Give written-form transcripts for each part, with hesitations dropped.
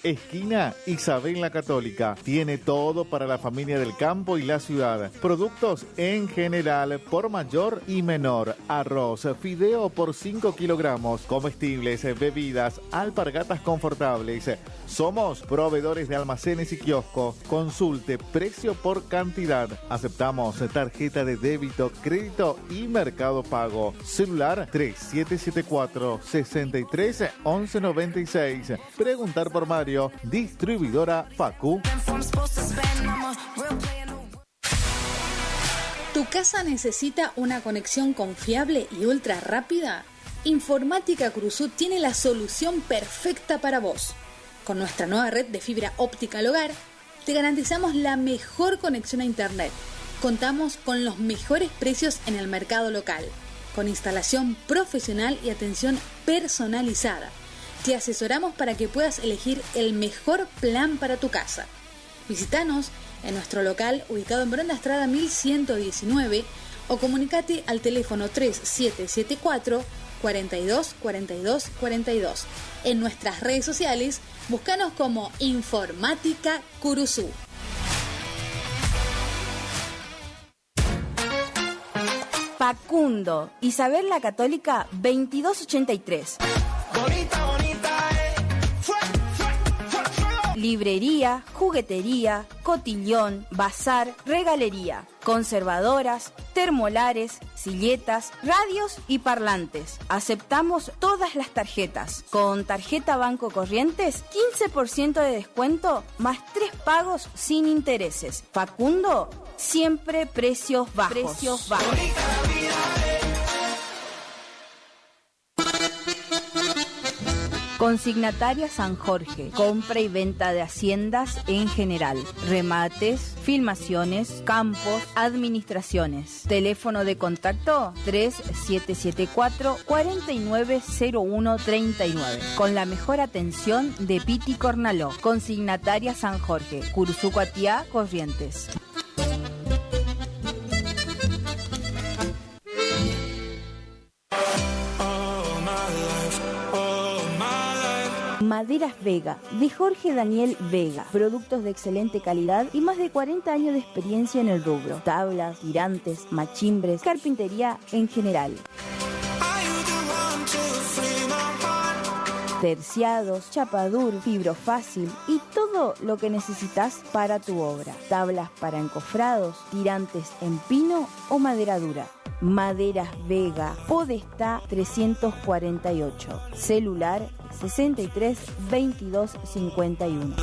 Esquina Isabel la Católica. Tiene todo para la familia del campo y la ciudad. Productos en general por mayor y menor. Arroz, fideo por 5 kilogramos. Comestibles, bebidas, alpargatas confortables. Somos proveedores de almacenes y kioscos. Consulte precio por cantidad. Aceptamos tarjeta de débito, crédito y Mercado Pago. Celular 3774-631196. Preguntar por Mario. Distribuidora Facu. ¿Tu casa necesita una conexión confiable y ultra rápida? Informática Cruzú tiene la solución perfecta para vos. Con nuestra nueva red de fibra óptica al hogar, te garantizamos la mejor conexión a internet. Contamos con los mejores precios en el mercado local, con instalación profesional y atención personalizada. Te asesoramos para que puedas elegir el mejor plan para tu casa. Visítanos en nuestro local ubicado en Brenda Estrada 1119 o comunicate al teléfono 3774 42 42 42. En nuestras redes sociales, búscanos como Informática Curuzú. Facundo, Isabel la Católica 2283. Bonita, Librería, juguetería, cotillón, bazar, regalería, conservadoras, termolares, silletas, radios y parlantes. Aceptamos todas las tarjetas. Con tarjeta Banco Corrientes, 15% de descuento más 3 pagos sin intereses. Facundo, siempre precios bajos. Consignataria San Jorge, compra y venta de haciendas en general, remates, filmaciones, campos, administraciones. Teléfono de contacto 3774-490139, con la mejor atención de Piti Cornaló. Consignataria San Jorge, Curuzú, Cuatiá, Corrientes. Maderas Vega, de Jorge Daniel Vega. Productos de excelente calidad y más de 40 años de experiencia en el rubro. Tablas, tirantes, machimbres, carpintería en general. Terciados, chapadur, fibrofácil y todo lo que necesitas para tu obra. Tablas para encofrados, tirantes en pino o madera dura. Maderas Vega, Podestá 348. Celular 63 22 51.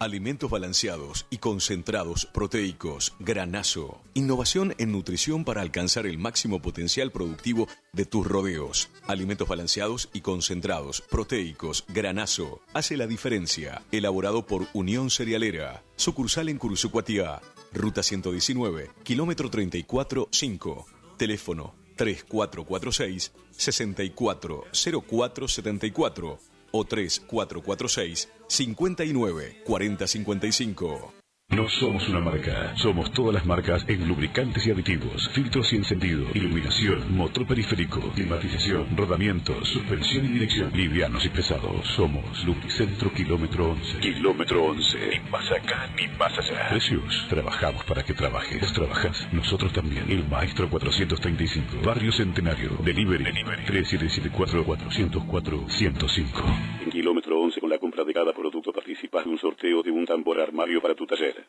Alimentos balanceados y concentrados proteicos Granazo. Innovación en nutrición para alcanzar el máximo potencial productivo de tus rodeos. Alimentos balanceados y concentrados proteicos Granazo. Hace la diferencia. Elaborado por Unión Cerealera. Sucursal en Curuzú, Cuatiá. Ruta 119, kilómetro 34-5. Teléfono 3446-640474 o 3446-594055. No somos una marca, somos todas las marcas en lubricantes y aditivos, filtros y encendido, iluminación, motor periférico, climatización, rodamientos, suspensión y dirección, livianos y pesados. Somos Lubricentro Kilómetro 11. Kilómetro 11, ni más acá ni más allá. Precios, trabajamos para que trabajes. Vos trabajas, nosotros también. El Maestro 435, Barrio Centenario, Delivery 3774-404-105. En Kilómetro 11, con la compra de cada producto participas de un sorteo de un tambor armario para tu taller.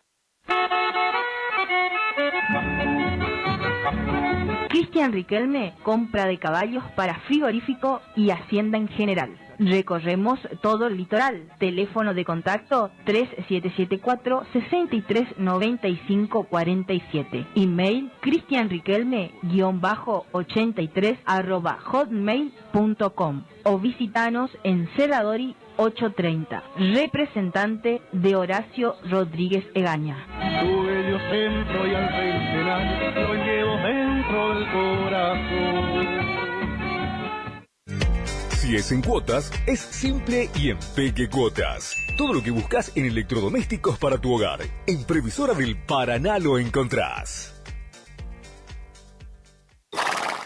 Cristian Riquelme, compra de caballos para frigorífico y hacienda en general. Recorremos todo el litoral. Teléfono de contacto 3774-639547. Email cristianriquelme-83@hotmail.com o visitanos en Cerradori 830. Representante de Horacio Rodríguez Egaña. Tu bello centro y al pensionar lo llevo dentro del corazón. Si es en cuotas, es simple y en Peque Cuotas. Todo lo que buscas en electrodomésticos para tu hogar. En Previsora del Paraná lo encontrás.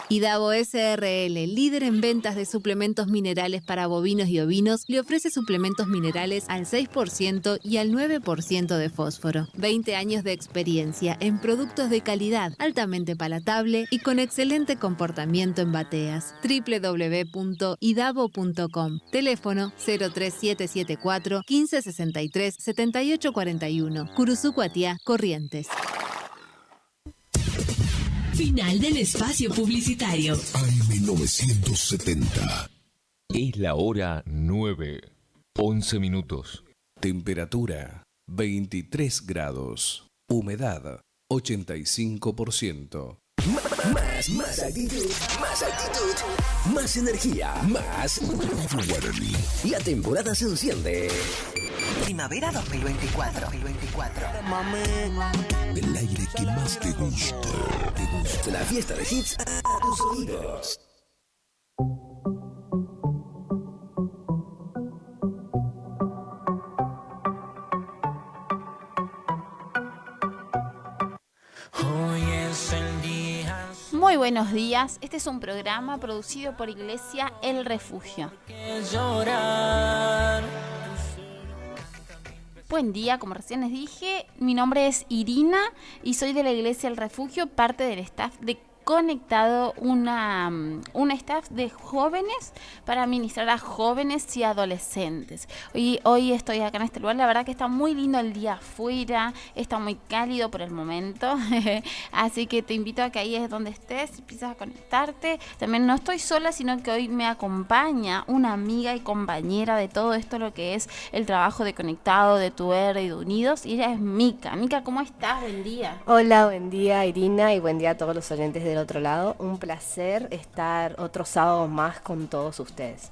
Idavo SRL, líder en ventas de suplementos minerales para bovinos y ovinos, le ofrece suplementos minerales al 6% y al 9% de fósforo. 20 años de experiencia en productos de calidad, altamente palatable y con excelente comportamiento en bateas. www.idavo.com. Teléfono 03774 1563 7841. Curuzú Cuatiá, Corrientes. Final del espacio publicitario. AM970. Es la hora 9:11. Temperatura 23 grados. Humedad 85%. Más actitud, más energía, más. La temporada se enciende. Primavera 2024. El aire que más te gusta. La fiesta de hits a tus oídos. Muy buenos días, este es un programa producido por Iglesia El Refugio. Buen día, como recién les dije, mi nombre es Irina y soy de la Iglesia El Refugio, parte del staff de Conectado, una staff de jóvenes para ministrar a jóvenes y adolescentes. Hoy estoy acá en este lugar, la verdad que está muy lindo el día afuera, está muy cálido por el momento, así que te invito a que ahí es donde estés, empiezas a conectarte. También no estoy sola, sino que hoy me acompaña una amiga y compañera de todo esto, lo que es el trabajo de Conectado, de TUR y de Unidos, y ella es Mica. Mica, ¿cómo estás? Buen día. Hola, buen día Irina y buen día a todos los oyentes del otro lado. Un placer estar otro sábado más con todos ustedes.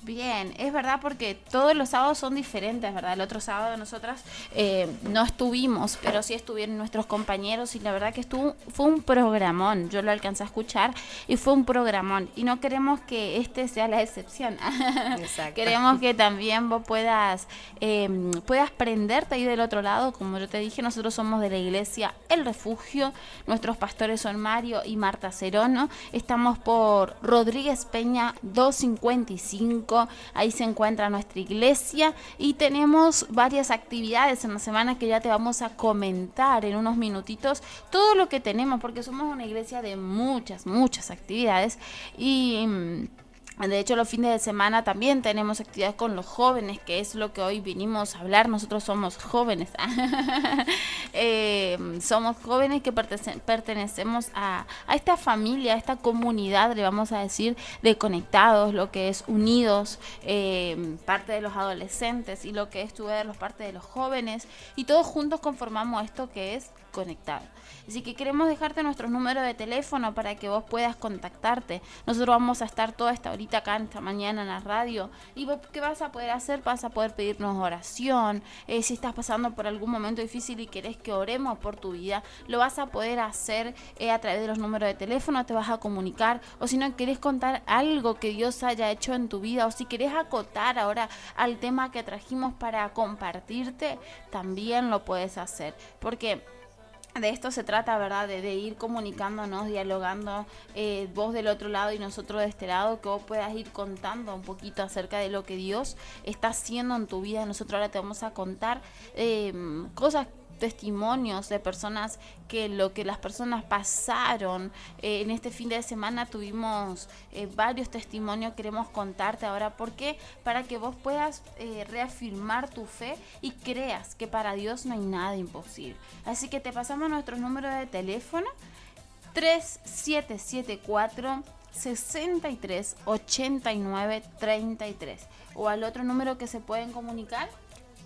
Bien, es verdad porque todos los sábados son diferentes, ¿verdad? El otro sábado nosotras no estuvimos, pero sí estuvieron nuestros compañeros y la verdad que fue un programón. Yo lo alcancé a escuchar y fue un programón. Y no queremos que este sea la excepción. Exacto. Queremos que también vos puedas prenderte ahí del otro lado. Como yo te dije, nosotros somos de la Iglesia El Refugio. Nuestros pastores son Mario y Marta Cerono. Estamos por Rodríguez Peña 255. Ahí se encuentra nuestra iglesia y tenemos varias actividades en la semana que ya te vamos a comentar en unos minutitos todo lo que tenemos, porque somos una iglesia de muchas actividades y de hecho, los fines de semana también tenemos actividades con los jóvenes, que es lo que hoy vinimos a hablar. Nosotros somos jóvenes. Somos jóvenes que pertenecemos a esta familia, a esta comunidad, le vamos a decir, de Conectados, lo que es Unidos, parte de los adolescentes, y lo que es TUR, parte de los jóvenes. Y todos juntos conformamos esto que es Conectado. Así que queremos dejarte nuestros números de teléfono para que vos puedas contactarte. Nosotros vamos a estar toda esta horita acá, esta mañana en la radio. ¿Y vos qué vas a poder hacer? Vas a poder pedirnos oración. Si estás pasando por algún momento difícil y querés que oremos por tu vida, lo vas a poder hacer a través de los números de teléfono. Te vas a comunicar. O si no querés contar algo que Dios haya hecho en tu vida, o si querés acotar ahora al tema que trajimos para compartirte, también lo puedes hacer. Porque de esto se trata, ¿verdad? De ir comunicándonos, dialogando, vos del otro lado y nosotros de este lado, que vos puedas ir contando un poquito acerca de lo que Dios está haciendo en tu vida. Nosotros ahora te vamos a contar cosas, testimonios de personas que lo que las personas pasaron. En este fin de semana tuvimos varios testimonios, queremos contarte ahora porque para que vos puedas reafirmar tu fe y creas que para Dios no hay nada imposible. Así que te pasamos nuestros números de teléfono 3774 63 89 33 o al otro número que se pueden comunicar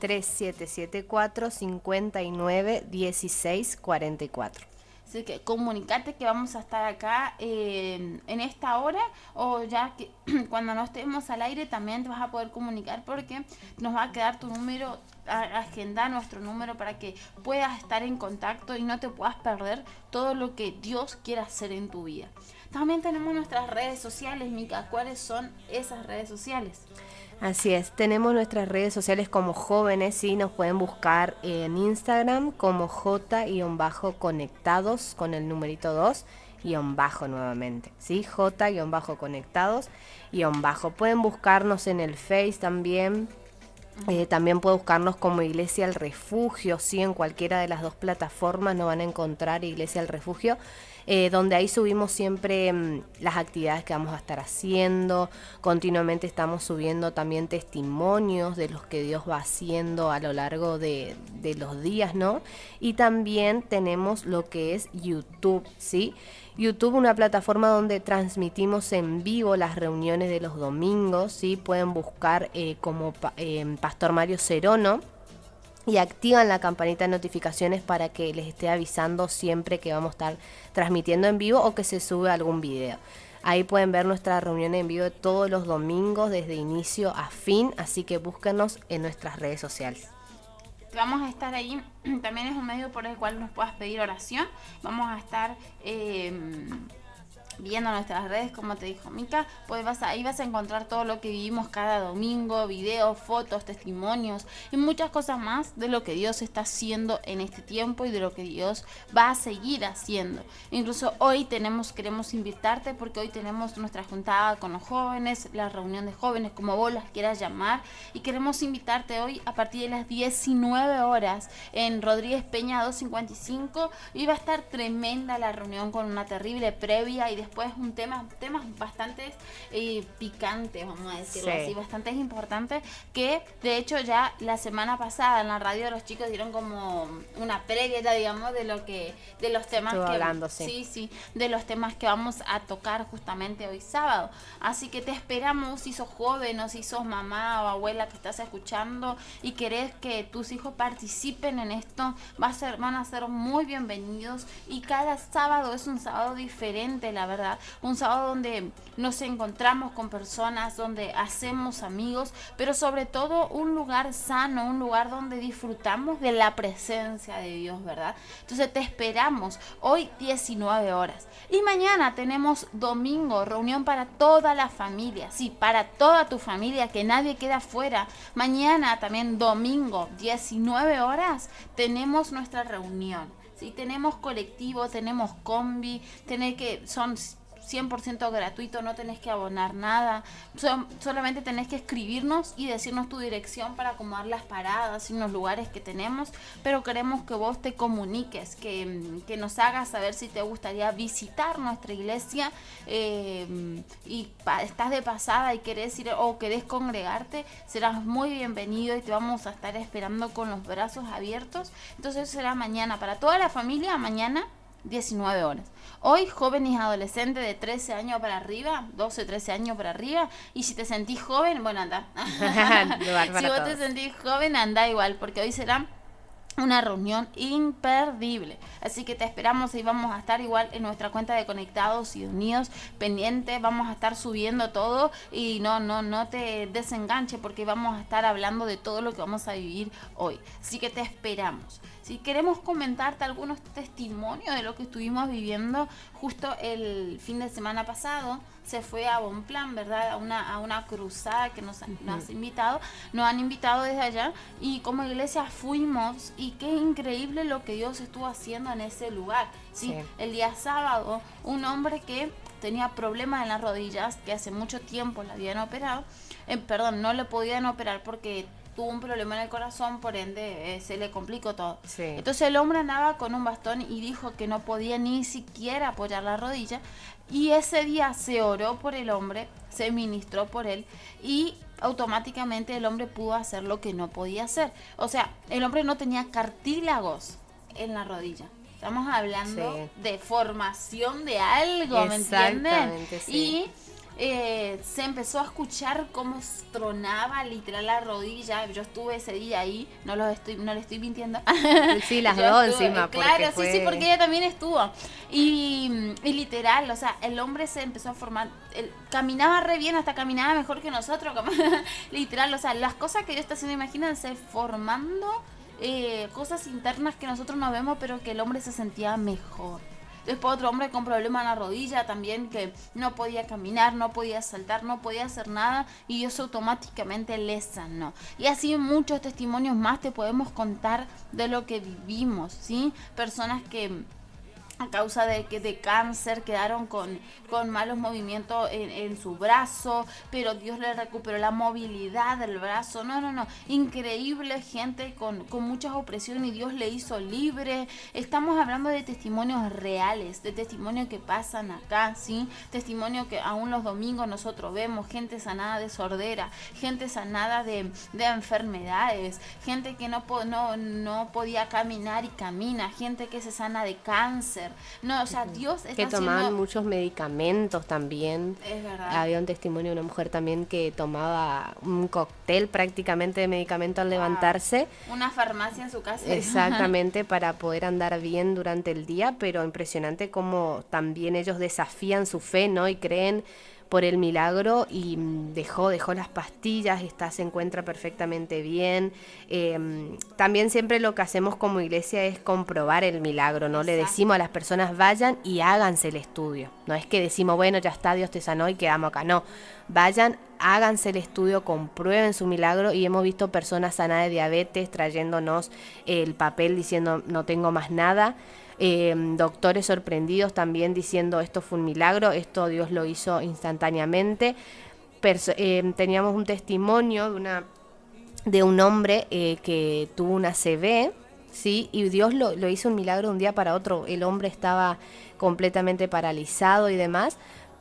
3774 59 16 44. Así que comunicate que vamos a estar acá en esta hora, o ya que cuando no estemos al aire también te vas a poder comunicar, porque nos va a quedar tu número, agendar nuestro número para que puedas estar en contacto y no te puedas perder todo lo que Dios quiere hacer en tu vida. También tenemos nuestras redes sociales, Mica. ¿Cuáles son esas redes sociales? Así es, tenemos nuestras redes sociales como jóvenes, sí, nos pueden buscar en Instagram como J-conectados con el numerito 2 nuevamente, ¿sí? J-conectados, Pueden buscarnos en el Face también. También pueden buscarnos como Iglesia El Refugio, ¿sí? En cualquiera de las dos plataformas nos van a encontrar Iglesia El Refugio, donde ahí subimos siempre las actividades que vamos a estar haciendo. Continuamente estamos subiendo también testimonios de los que Dios va haciendo a lo largo de los días, ¿no? Y también tenemos lo que es YouTube, ¿sí? YouTube, una plataforma donde transmitimos en vivo las reuniones de los domingos, ¿sí? Pueden buscar como Pastor Mario Cerono y activan la campanita de notificaciones para que les esté avisando siempre que vamos a estar transmitiendo en vivo o que se sube algún video. Ahí pueden ver nuestra reunión en vivo de todos los domingos desde inicio a fin, así que búsquenos en nuestras redes sociales. Vamos a estar ahí, también es un medio por el cual nos puedas pedir oración. Vamos a estar viendo nuestras redes, como te dijo Mica, pues ahí vas a encontrar todo lo que vivimos cada domingo, videos, fotos, testimonios y muchas cosas más de lo que Dios está haciendo en este tiempo y de lo que Dios va a seguir haciendo. Incluso hoy queremos invitarte porque hoy tenemos nuestra juntada con los jóvenes, la reunión de jóvenes, como vos las quieras llamar, y queremos invitarte hoy a partir de las 19 horas en Rodríguez Peña 255, y va a estar tremenda la reunión con una terrible previa y después temas bastante picantes, vamos a decirlo así, bastante importantes, que de hecho ya la semana pasada en la radio los chicos dieron como una previa, digamos, de los temas de los temas que vamos a tocar justamente hoy sábado. Así que te esperamos, si sos joven o si sos mamá o abuela que estás escuchando y querés que tus hijos participen en esto, van a ser muy bienvenidos, y cada sábado es un sábado diferente, la verdad, un sábado donde nos encontramos con personas, donde hacemos amigos, pero sobre todo un lugar sano, un lugar donde disfrutamos de la presencia de Dios, ¿verdad? Entonces te esperamos hoy 19 horas. Y mañana tenemos domingo, reunión para toda la familia, sí, para toda tu familia, que nadie queda fuera. Mañana también domingo, 19 horas, tenemos nuestra reunión. Sí, tenemos colectivo, tenemos combi, son 100% gratuito, no tenés que abonar nada, solamente tenés que escribirnos y decirnos tu dirección para acomodar las paradas y los lugares que tenemos, pero queremos que vos te comuniques, que nos hagas saber si te gustaría visitar nuestra iglesia, y estás de pasada y querés ir o querés congregarte, serás muy bienvenido y te vamos a estar esperando con los brazos abiertos. Entonces será mañana para toda la familia, mañana 19 horas. Hoy jóvenes y adolescentes de 13 años para arriba, 12, 13 años para arriba, y si te sentís joven, bueno, anda. Si vos te sentís joven, anda igual, porque hoy será una reunión imperdible. Así que te esperamos y vamos a estar igual en nuestra cuenta de Conectados y Unidos pendiente. Vamos a estar subiendo todo y no te desenganche, porque vamos a estar hablando de todo lo que vamos a vivir hoy. Así que te esperamos. Si queremos comentarte algunos testimonios de lo que estuvimos viviendo justo el fin de semana pasado, se fue a Bonplan, ¿verdad? A una cruzada que nos han invitado desde allá, y como iglesia fuimos, y qué increíble lo que Dios estuvo haciendo en ese lugar, ¿sí? El día sábado, un hombre que tenía problemas en las rodillas, que hace mucho tiempo le habían operado, no le podían operar porque tuvo un problema en el corazón, por ende se le complicó todo. Entonces el hombre andaba con un bastón y dijo que no podía ni siquiera apoyar la rodilla, y ese día se oró por el hombre, se ministró por él, y automáticamente el hombre pudo hacer lo que no podía hacer. O sea, el hombre no tenía cartílagos en la rodilla. Estamos hablando de formación de algo, ¿me entienden? Y se empezó a escuchar cómo tronaba literal la rodilla. Yo estuve ese día ahí, no le estoy mintiendo. Sí, las dos encima. Claro, sí, porque ella también estuvo. Y literal, o sea, el hombre se empezó a formar, caminaba re bien, hasta caminaba mejor que nosotros. Literal, o sea, las cosas que Dios está haciendo, imagínense, formando cosas internas que nosotros no vemos, pero que el hombre se sentía mejor. Después otro hombre con problema en la rodilla también, que no podía caminar, no podía saltar, no podía hacer nada, y Dios automáticamente le sanó. Y así muchos testimonios más te podemos contar de lo que vivimos, ¿sí? Personas que a causa de cáncer, quedaron con malos movimientos en su brazo, pero Dios le recuperó la movilidad del brazo. No, increíble, gente con muchas opresiones, y Dios le hizo libre. Estamos hablando de testimonios reales, de testimonios que pasan acá, ¿sí? Testimonios que aún los domingos nosotros vemos, gente sanada de sordera, gente sanada de enfermedades, gente que no podía caminar y camina, gente que se sana de cáncer. No, o sea, Dios está que tomaban haciendo muchos medicamentos también. Es verdad. Había un testimonio de una mujer también que tomaba un cóctel prácticamente de medicamento al levantarse. Una farmacia en su casa. Exactamente, para poder andar bien durante el día, pero impresionante cómo también ellos desafían su fe, ¿no? Y creen por el milagro, y dejó las pastillas, se encuentra perfectamente bien. También siempre lo que hacemos como iglesia es comprobar el milagro, ¿no? Le decimos a las personas, vayan y háganse el estudio. No es que decimos, bueno, ya está, Dios te sanó y quedamos acá. No, vayan, háganse el estudio, comprueben su milagro, y hemos visto personas sanadas de diabetes trayéndonos el papel diciendo, no tengo más nada. Doctores sorprendidos también diciendo, esto fue un milagro, esto Dios lo hizo instantáneamente. Teníamos un testimonio de un hombre que tuvo una ACV, ¿sí? Y Dios lo hizo un milagro de un día para otro. El hombre estaba completamente paralizado y demás,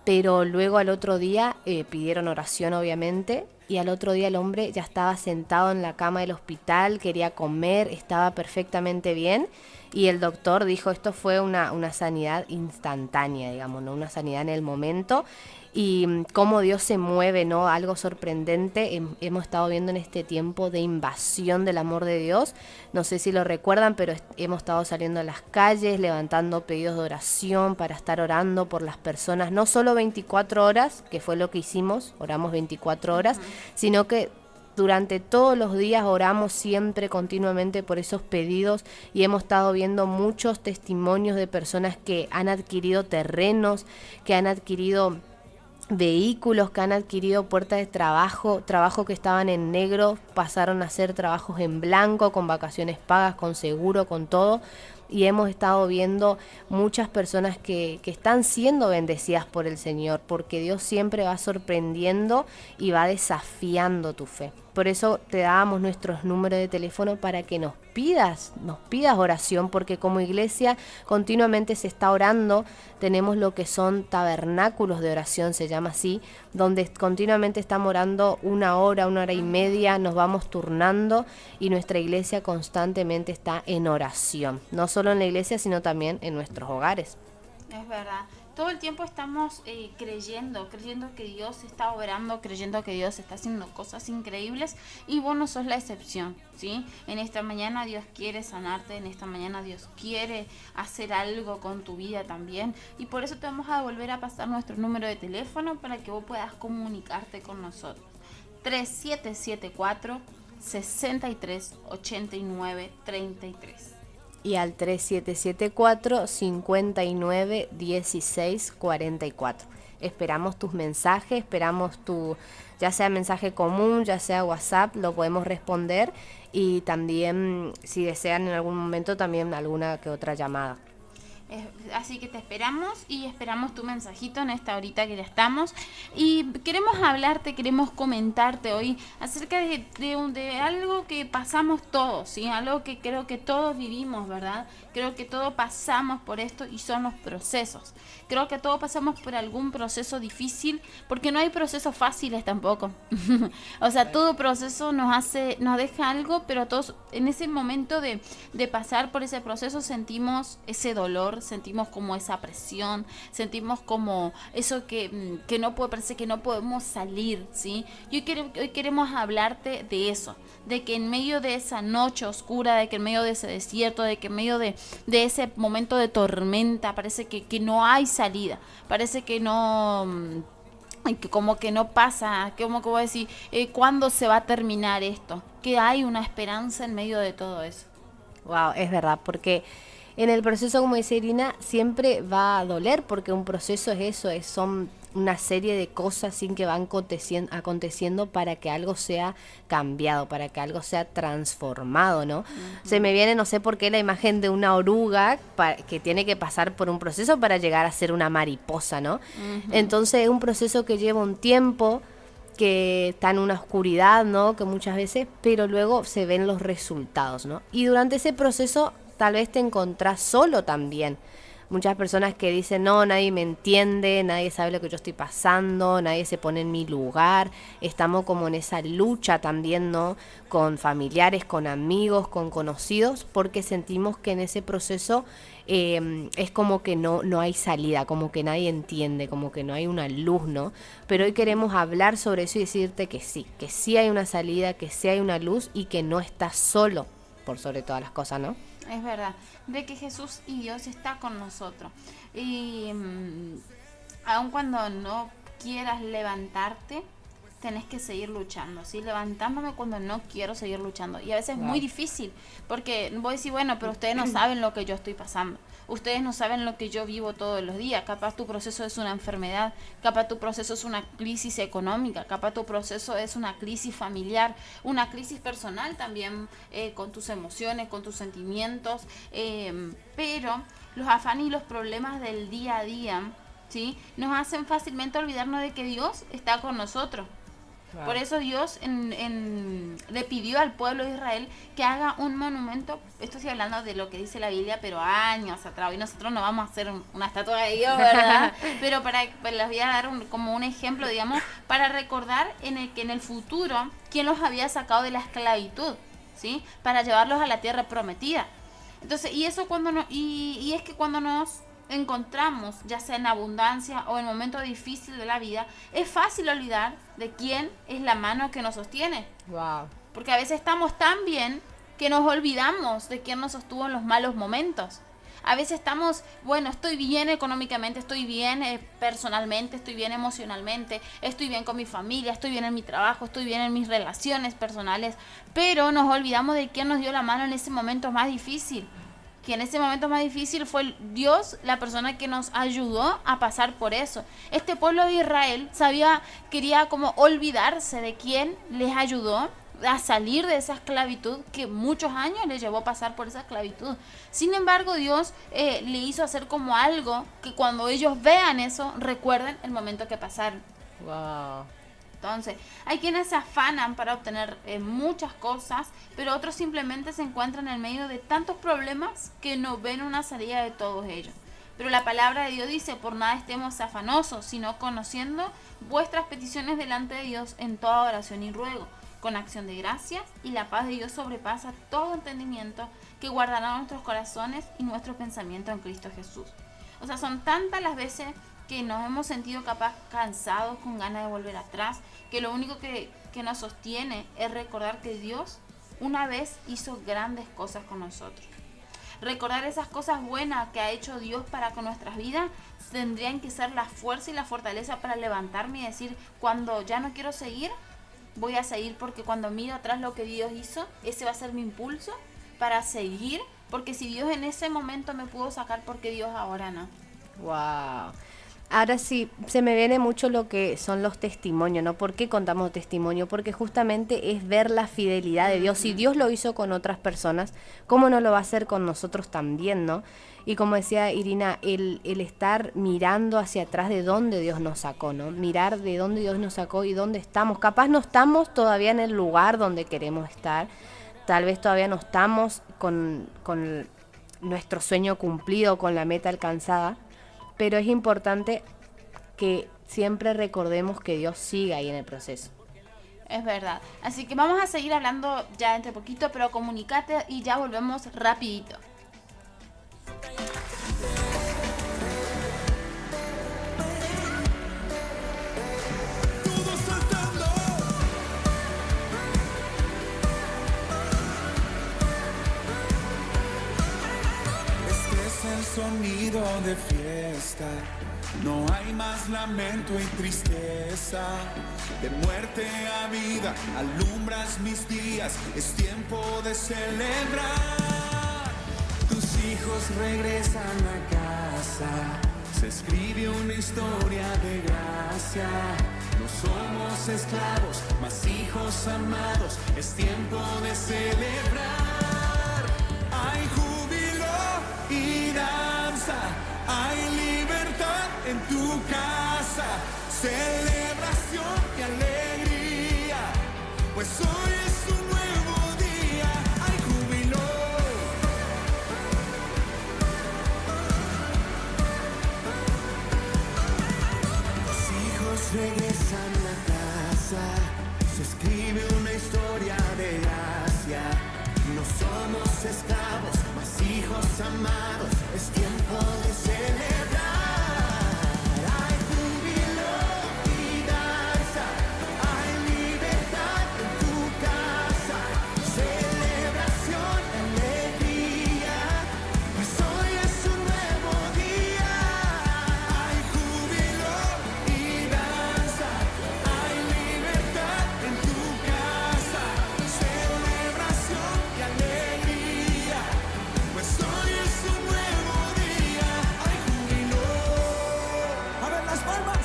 pero luego al otro día pidieron oración, obviamente, y al otro día el hombre ya estaba sentado en la cama del hospital, quería comer, estaba perfectamente bien. Y el doctor dijo, esto fue una sanidad instantánea, digamos, ¿no? Una sanidad en el momento. Y cómo Dios se mueve, ¿no? Algo sorprendente hemos estado viendo en este tiempo de invasión del amor de Dios. No sé si lo recuerdan, pero hemos estado saliendo a las calles, levantando pedidos de oración para estar orando por las personas. No solo 24 horas, que fue lo que hicimos, oramos 24 horas, sino que durante todos los días oramos siempre, continuamente, por esos pedidos, y hemos estado viendo muchos testimonios de personas que han adquirido terrenos, que han adquirido vehículos, que han adquirido puertas de trabajo que estaban en negro, pasaron a ser trabajos en blanco, con vacaciones pagas, con seguro, con todo. Y hemos estado viendo muchas personas que están siendo bendecidas por el Señor, porque Dios siempre va sorprendiendo y va desafiando tu fe. Por eso te dábamos nuestros números de teléfono para que nos pidas oración, porque como iglesia continuamente se está orando. Tenemos lo que son tabernáculos de oración, se llama así, donde continuamente estamos orando 1 hora, 1 hora y media, nos vamos turnando, y nuestra iglesia constantemente está en oración, no solo en la iglesia, sino también en nuestros hogares. Es verdad. Todo el tiempo estamos creyendo que Dios está obrando, creyendo que Dios está haciendo cosas increíbles, y vos no sos la excepción, ¿sí? En esta mañana Dios quiere sanarte, en esta mañana Dios quiere hacer algo con tu vida también, y por eso te vamos a volver a pasar nuestro número de teléfono para que vos puedas comunicarte con nosotros. 3774 63 89 33. Y al 3774 59 16 44. Esperamos tus mensajes, esperamos ya sea mensaje común, ya sea WhatsApp, lo podemos responder, y también si desean en algún momento también alguna que otra llamada. Así que te esperamos, y esperamos tu mensajito en esta horita que ya estamos, y queremos hablarte, queremos comentarte hoy acerca de algo que pasamos todos, ¿sí? Algo que creo que todos vivimos, ¿verdad? Creo que todos pasamos por esto, y son los procesos. Creo que todos pasamos por algún proceso difícil, porque no hay procesos fáciles tampoco. O sea, todo proceso nos deja algo, pero todos en ese momento de pasar por ese proceso sentimos ese dolor, sentimos como esa presión, sentimos como eso que no puede, parece que no podemos salir, ¿sí? Y hoy queremos hablarte de eso, de que en medio de esa noche oscura, de que en medio de ese desierto, de que en medio de ese momento de tormenta, parece que no hay salida, parece que no, que como que no pasa, como que voy a decir, ¿cuándo se va a terminar esto? Que hay una esperanza en medio de todo eso. Wow, es verdad, porque en el proceso, como dice Irina, siempre va a doler, porque un proceso es eso, son una serie de cosas sin que van aconteciendo para que algo sea cambiado, para que algo sea transformado, ¿no? Se me viene, no sé por qué, la imagen de una oruga que tiene que pasar por un proceso para llegar a ser una mariposa, ¿no? Entonces es un proceso que lleva un tiempo, que está en una oscuridad, ¿no? Que muchas veces, pero luego se ven los resultados, ¿no? Y durante ese proceso tal vez te encontrás solo también. Muchas personas que dicen, no, nadie me entiende, nadie sabe lo que yo estoy pasando, nadie se pone en mi lugar. Estamos como en esa lucha también, ¿no? Con familiares, con amigos, con conocidos, porque sentimos que en ese proceso es como que no hay salida, como que nadie entiende, como que no hay una luz, ¿no? Pero hoy queremos hablar sobre eso y decirte que sí hay una salida, que sí hay una luz y que no estás solo, por sobre todas las cosas, ¿no? Es verdad, de que Jesús y Dios está con nosotros. Y aun cuando no quieras levantarte, tenés que seguir luchando, ¿sí? Levantándome cuando no quiero seguir luchando. Y a veces es muy difícil, porque voy a decir, bueno, pero ustedes no saben lo que yo estoy pasando. Ustedes no saben lo que yo vivo todos los días. Capaz tu proceso es una enfermedad, capaz tu proceso es una crisis económica, capaz tu proceso es una crisis familiar, una crisis personal también, con tus emociones, con tus sentimientos. Pero los afanes y los problemas del día a día, ¿sí? Nos hacen fácilmente olvidarnos de que Dios está con nosotros. Claro. Por eso Dios le pidió al pueblo de Israel que haga un monumento. Esto estoy hablando de lo que dice la Biblia, pero años atrás. Y nosotros no vamos a hacer una estatua de Dios, ¿verdad? Pero les voy a dar como un ejemplo, digamos, para recordar que en el futuro quién los había sacado de la esclavitud, ¿sí? Para llevarlos a la tierra prometida. Entonces, y eso y es que cuando nos encontramos, ya sea en abundancia o en momentos difíciles de la vida, es fácil olvidar de quién es la mano que nos sostiene. Wow. Porque a veces estamos tan bien que nos olvidamos de quién nos sostuvo en los malos momentos. A veces estamos, bueno, estoy bien económicamente, estoy bien personalmente, estoy bien emocionalmente, estoy bien con mi familia, estoy bien en mi trabajo, estoy bien en mis relaciones personales, pero nos olvidamos de quién nos dio la mano en ese momento más difícil. Que en ese momento más difícil fue Dios, la persona que nos ayudó a pasar por eso. Este pueblo de Israel quería como olvidarse de quién les ayudó a salir de esa esclavitud que muchos años les llevó a pasar por esa esclavitud. Sin embargo, Dios le hizo hacer como algo que cuando ellos vean eso, recuerden el momento que pasaron. Wow. Entonces, hay quienes se afanan para obtener muchas cosas, pero otros simplemente se encuentran en medio de tantos problemas que no ven una salida de todos ellos. Pero la palabra de Dios dice, por nada estemos afanosos, sino conociendo vuestras peticiones delante de Dios en toda oración y ruego, con acción de gracias, y la paz de Dios sobrepasa todo entendimiento, que guardará nuestros corazones y nuestro pensamiento en Cristo Jesús. O sea, son tantas las veces que nos hemos sentido capaz cansados, con ganas de volver atrás, que lo único que nos sostiene es recordar que Dios una vez hizo grandes cosas con nosotros. Recordar esas cosas buenas que ha hecho Dios para con nuestras vidas tendrían que ser la fuerza y la fortaleza para levantarme y decir, cuando ya no quiero seguir, voy a seguir, porque cuando miro atrás lo que Dios hizo, ese va a ser mi impulso para seguir, porque si Dios en ese momento me pudo sacar, ¿por qué Dios ahora no? Wow. Ahora sí, se me viene mucho lo que son los testimonios, ¿no? ¿Por qué contamos testimonio? Porque justamente es ver la fidelidad de Dios. Si Dios lo hizo con otras personas, ¿cómo no lo va a hacer con nosotros también, no? Y como decía Irina, el estar mirando hacia atrás de dónde Dios nos sacó, ¿no? Mirar de dónde Dios nos sacó y dónde estamos. Capaz no estamos todavía en el lugar donde queremos estar. Tal vez todavía no estamos con nuestro sueño cumplido, con la meta alcanzada. Pero es importante que siempre recordemos que Dios sigue ahí en el proceso. Es verdad. Así que vamos a seguir hablando ya entre poquito, pero comunicate y ya volvemos rapidito. Sonido de fiesta, no hay más lamento y tristeza. De muerte a vida alumbras mis días, es tiempo de celebrar. Tus hijos regresan a casa, se escribe una historia de gracia. No somos esclavos, mas hijos amados. Es tiempo de celebrar. Hay júbilo y danza, hay libertad en tu casa, celebración y alegría, pues hoy es un nuevo día. Hay júbilo. Los hijos regresan a casa, se escribe una historia de gracia. No somos esclavos, mas hijos amados. Es tiempo de celebrar. Hay júbilo y danza, hay libertad en tu casa, celebración y alegría, pues hoy es un nuevo día. Hay júbilo y danza, hay libertad en tu casa, celebración y alegría, pues hoy es un nuevo día. Hay júbilo. A ver las palmas.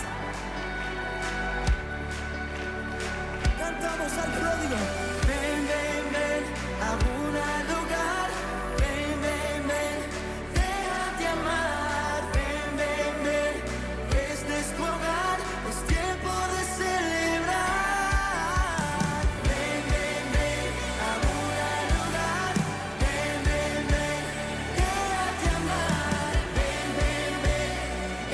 Cantamos al pródigo. Ven, ven, ven, a un lugar. Ven, ven, ven, déjate amar. Ven, ven, ven, este es tu hogar. Es tiempo de celebrar. Ven, ven, ven, a un lugar. Ven, ven, ven, déjate amar. Ven, ven, ven,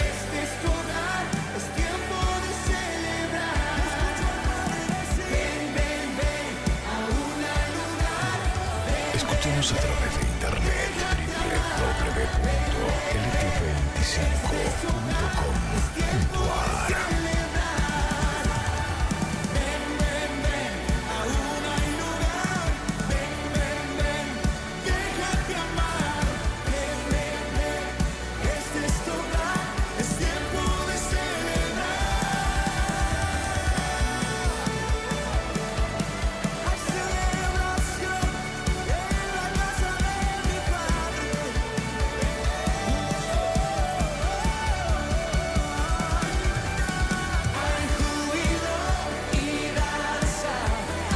este es tu hogar. Es tiempo de celebrar. Ven, ven, ven, a un lugar. Escúchanos a través de internet www.lt25.com.ar. Déjate amar. Ven, ven, ven, este es tu hogar. Es tiempo de celebrar. Hay celebración en la casa de mi Padre. Hay júbilo y danza,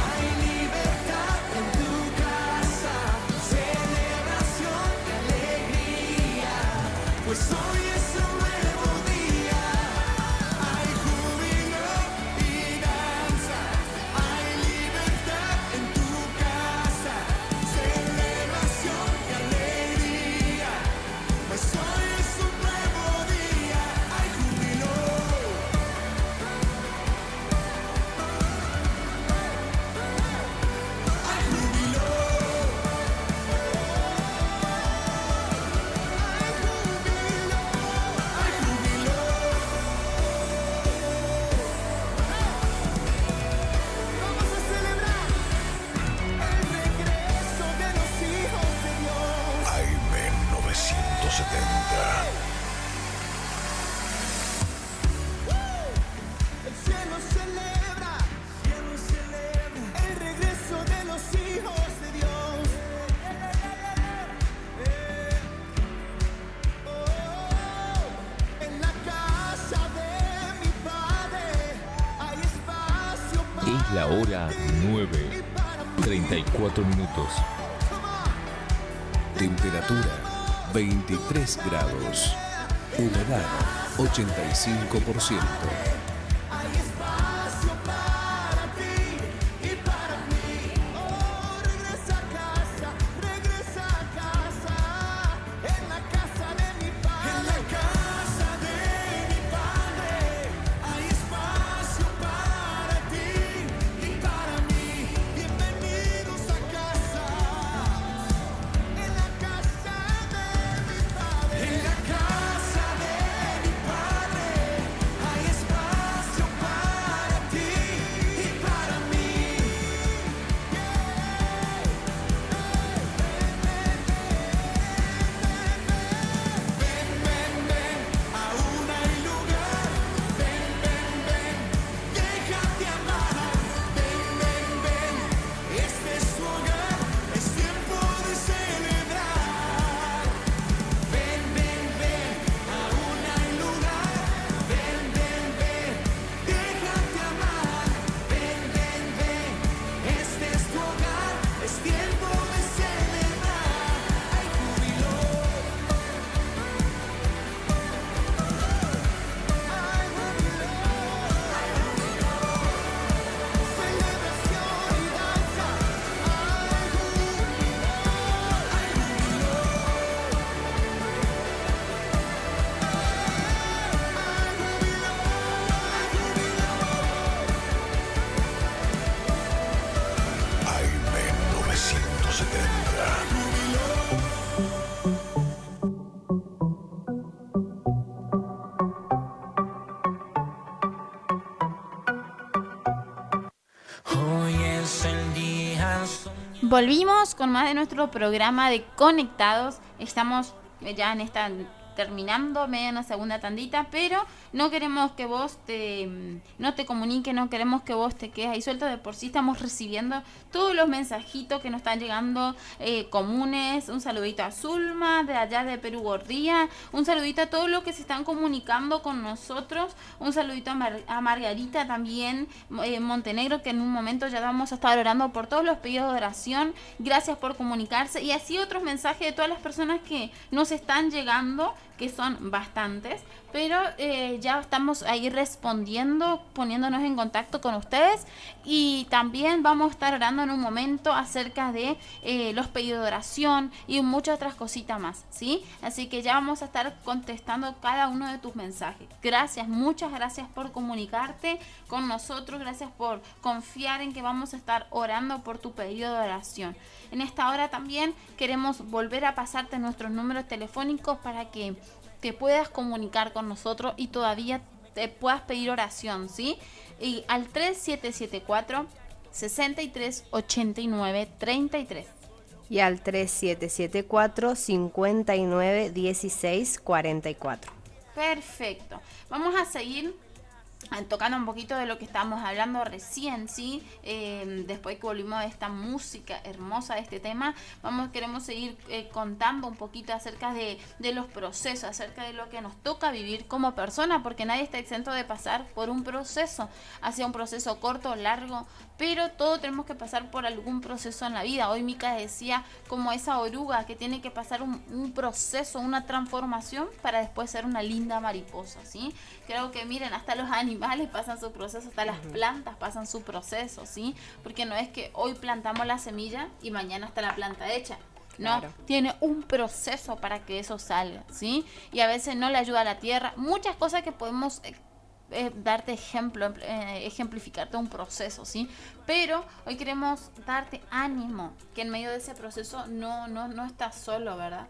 hay libertad en tu casa, celebración y alegría, pues hoy es un nuevo día. Hay júbilo y danza, hay libertad en tu casa, celebración y alegría, pues hoy es un nuevo día. Hay júbilo. Hay júbilo. Hay júbilo. Vamos a celebrar el regreso de los hijos de Dios. Jaime 970. El cielo celebra el regreso de los hijos de Dios. En la casa de mi Padre hay espacio para Es la hora 9:34 minutos. Temperatura 23 grados. Humedad 85%. hay espacio para ti y para mí. Oh, regresa a casa, regresa a casa. En la casa de mi Padre. En la casa de mi Padre hay espacio para ti y para mí. Bienvenidos a casa. En la casa de mi Padre. En la casa de mi Padre hay espacio. Volvimos con más de nuestro programa de Conectados. Estamos ya en esta terminando, media una segunda tandita, pero no queremos que vos no te comuniques, no queremos que vos te quedes ahí suelto. De por sí estamos recibiendo todos los mensajitos que nos están llegando comunes. Un saludito a Zulma, de allá de Perú Gordía, un saludito a todos los que se están comunicando con nosotros, un saludito a Margarita también, Montenegro, que en un momento ya vamos a estar orando por todos los pedidos de oración. Gracias por comunicarse, y así otros mensajes de todas las personas que nos están llegando, que son bastantes, pero ya estamos ahí respondiendo, poniéndonos en contacto con ustedes, y también vamos a estar orando en un momento acerca de los pedidos de oración y muchas otras cositas más, ¿sí? Así que ya vamos a estar contestando cada uno de tus mensajes. Gracias, muchas gracias por comunicarte con nosotros, gracias por confiar en que vamos a estar orando por tu pedido de oración. En esta hora también queremos volver a pasarte nuestros números telefónicos para que te puedas comunicar con nosotros y todavía te puedas pedir oración, ¿sí? Y al 3774 63 89 33 y al 3774 59 16 44. Perfecto. Vamos a seguir tocando un poquito de lo que estábamos hablando recién, ¿sí? Después que volvimos a esta música hermosa de este tema, queremos seguir contando un poquito acerca de los procesos, acerca de lo que nos toca vivir como persona, porque nadie está exento de pasar por un proceso, hacia un proceso corto o largo, pero todos tenemos que pasar por algún proceso en la vida. Hoy Mica decía como esa oruga que tiene que pasar un proceso, una transformación para después ser una linda mariposa, ¿sí? Creo que miren, hasta los animales pasan su proceso, hasta las plantas pasan su proceso, ¿sí? Porque no es que hoy plantamos la semilla y mañana está la planta hecha. No, claro. Tiene un proceso para que eso salga, ¿sí? Y a veces no le ayuda a la tierra. Muchas cosas que podemos darte ejemplo, ejemplificarte un proceso, ¿sí? Pero hoy queremos darte ánimo, que en medio de ese proceso no estás solo, ¿verdad?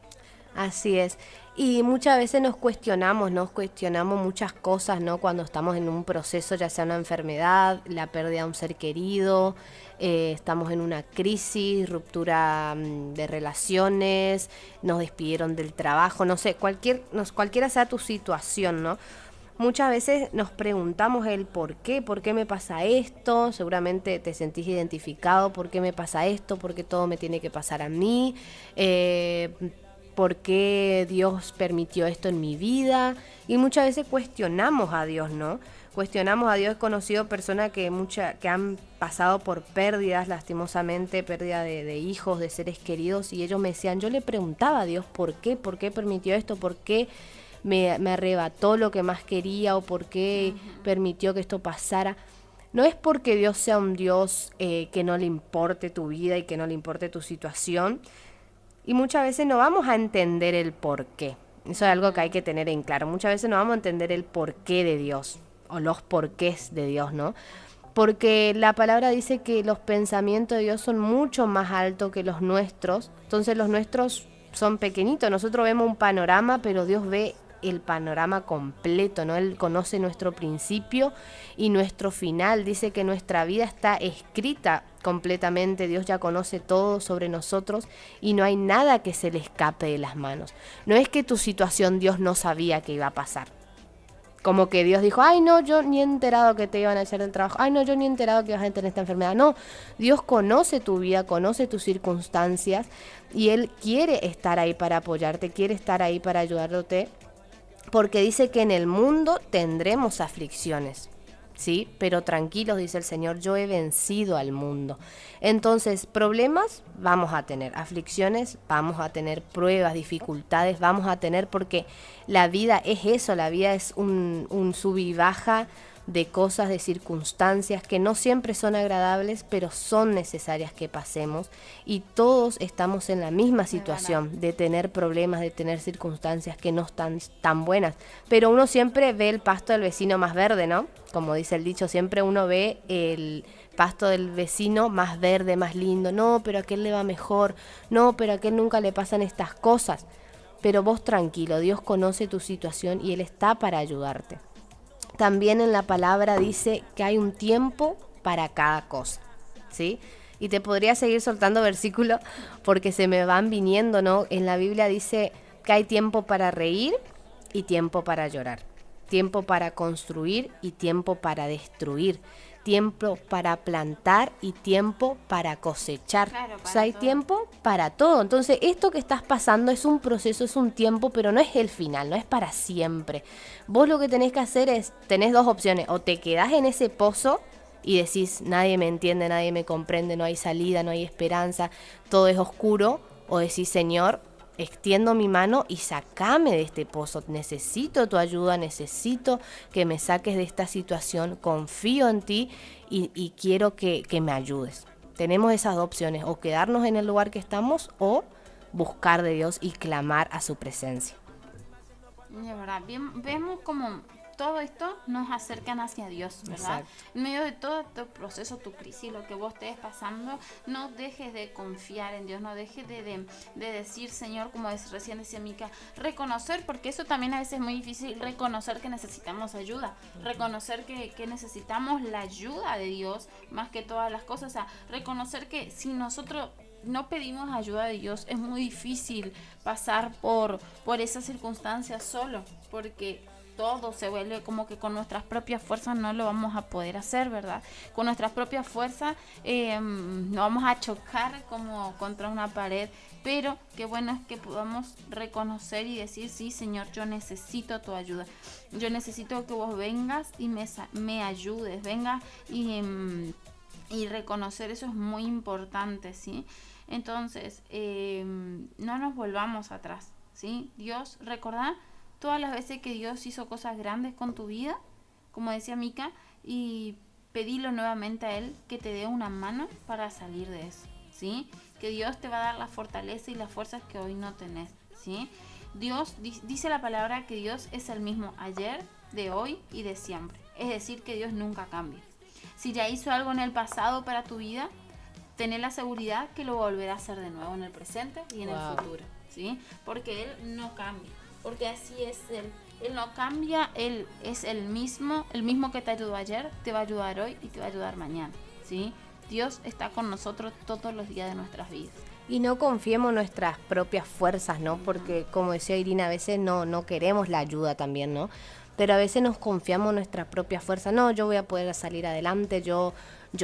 Así es. Y muchas veces nos cuestionamos muchas cosas, ¿no? Cuando estamos en un proceso, ya sea una enfermedad, la pérdida de un ser querido, estamos en una crisis, ruptura de relaciones, nos despidieron del trabajo, no sé, cualquiera sea tu situación, ¿no? Muchas veces nos preguntamos el por qué me pasa esto. Seguramente te sentís identificado, ¿por qué me pasa esto? ¿Por qué todo me tiene que pasar a mí? ¿Por qué Dios permitió esto en mi vida? Y muchas veces cuestionamos a Dios, ¿no? Cuestionamos a Dios. He conocido personas que han pasado por pérdidas, lastimosamente, pérdida de hijos, de seres queridos, y ellos me decían, yo le preguntaba a Dios, ¿por qué permitió esto? ¿Por qué me arrebató lo que más quería? ¿O por qué permitió que esto pasara? No es porque Dios sea un Dios que no le importe tu vida y que no le importe tu situación. Y muchas veces no vamos a entender el por qué. Eso es algo que hay que tener en claro. Muchas veces no vamos a entender el porqué de Dios o los porqués de Dios, ¿no? Porque la palabra dice que los pensamientos de Dios son mucho más altos que los nuestros. Entonces los nuestros son pequeñitos. Nosotros vemos un panorama, pero Dios ve el panorama completo, ¿no? Él conoce nuestro principio y nuestro final. Dice que nuestra vida está escrita completamente. Dios ya conoce todo sobre nosotros y no hay nada que se le escape de las manos. No es que tu situación Dios no sabía que iba a pasar. Como que Dios dijo, ay no, yo ni he enterado que te iban a hacer el trabajo, ay no, yo ni he enterado que vas a tener esta enfermedad. No, Dios conoce tu vida, conoce tus circunstancias y Él quiere estar ahí para apoyarte, quiere estar ahí para ayudarte. Porque dice que en el mundo tendremos aflicciones, ¿sí? Pero tranquilos, dice el Señor, yo he vencido al mundo. Entonces, problemas vamos a tener, aflicciones vamos a tener, pruebas, dificultades vamos a tener, porque la vida es eso, la vida es un sub y baja de cosas, de circunstancias que no siempre son agradables, pero son necesarias que pasemos, y todos estamos en la misma situación de tener problemas, de tener circunstancias que no están tan buenas, pero uno siempre ve el pasto del vecino más verde, ¿no? Como dice el dicho, siempre uno ve el pasto del vecino más verde, más lindo. No, pero a aquel le va mejor, no, pero a aquel nunca le pasan estas cosas. Pero vos tranquilo, Dios conoce tu situación y Él está para ayudarte. También en la palabra dice que hay un tiempo para cada cosa, ¿sí? Y te podría seguir soltando versículos porque se me van viniendo, ¿no? En la Biblia dice que hay tiempo para reír y tiempo para llorar. Tiempo para construir y tiempo para destruir. Tiempo para plantar y tiempo para cosechar. Claro, o sea, hay tiempo para todo. Entonces, esto que estás pasando es un proceso, es un tiempo, pero no es el final, no es para siempre. Vos lo que tenés que hacer es, tenés dos opciones, o te quedás en ese pozo y decís, nadie me entiende, nadie me comprende, no hay salida, no hay esperanza, todo es oscuro, o decís, Señor, extiendo mi mano y sacame de este pozo, necesito tu ayuda, necesito que me saques de esta situación, confío en ti y quiero que me ayudes. Tenemos esas dos opciones, o quedarnos en el lugar que estamos o buscar de Dios y clamar a su presencia. De verdad, vemos como todo esto nos acercan hacia Dios, ¿verdad? Exacto. En medio de todo tu proceso, tu crisis, lo que vos estés pasando, no dejes de confiar en Dios, no dejes de decir, Señor, como recién decía Mica, reconocer, porque eso también a veces es muy difícil, reconocer que necesitamos ayuda, reconocer que necesitamos la ayuda de Dios más que todas las cosas, o sea, reconocer que si nosotros no pedimos ayuda de Dios, es muy difícil pasar por esas circunstancias solo, porque todo se vuelve como que con nuestras propias fuerzas no lo vamos a poder hacer, ¿verdad? Con nuestras propias fuerzas nos vamos a chocar como contra una pared, pero qué bueno es que podamos reconocer y decir, sí, Señor, yo necesito tu ayuda, yo necesito que vos vengas y me ayudes, venga y reconocer, eso es muy importante, ¿sí? Entonces, no nos volvamos atrás, ¿sí? Dios, recordá todas las veces que Dios hizo cosas grandes con tu vida, como decía Mica, y pedilo nuevamente a Él que te dé una mano para salir de eso, ¿sí? Que Dios te va a dar la fortaleza y las fuerzas que hoy no tenés, ¿sí? Dios, dice la palabra que Dios es el mismo ayer, de hoy y de siempre. Es decir, que Dios nunca cambia. Si ya hizo algo en el pasado para tu vida, tener la seguridad que lo volverá a hacer de nuevo en el presente y en el futuro, ¿sí? Porque Él no cambia. Porque así es Él no cambia, Él es el mismo que te ayudó ayer, te va a ayudar hoy y te va a ayudar mañana, ¿sí? Dios está con nosotros todos los días de nuestras vidas. Y no confiemos en nuestras propias fuerzas, ¿no? Porque como decía Irina, a veces no queremos la ayuda también, ¿no? Pero a veces nos confiamos en nuestras propias fuerzas. No, yo voy a poder salir adelante, yo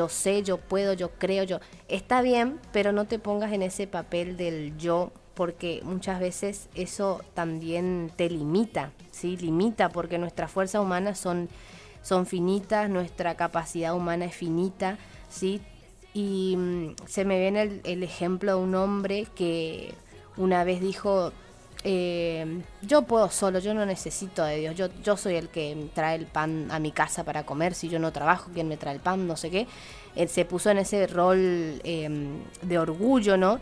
sé, yo puedo, yo creo, yo... Está bien, pero no te pongas en ese papel del yo, porque muchas veces eso también te limita, ¿sí? Limita porque nuestras fuerzas humanas son finitas, nuestra capacidad humana es finita, ¿sí? Y se me viene el ejemplo de un hombre que una vez dijo, yo puedo solo, yo no necesito de Dios, yo soy el que trae el pan a mi casa para comer, si yo no trabajo, ¿quién me trae el pan? No sé qué. Él se puso en ese rol de orgullo, ¿no?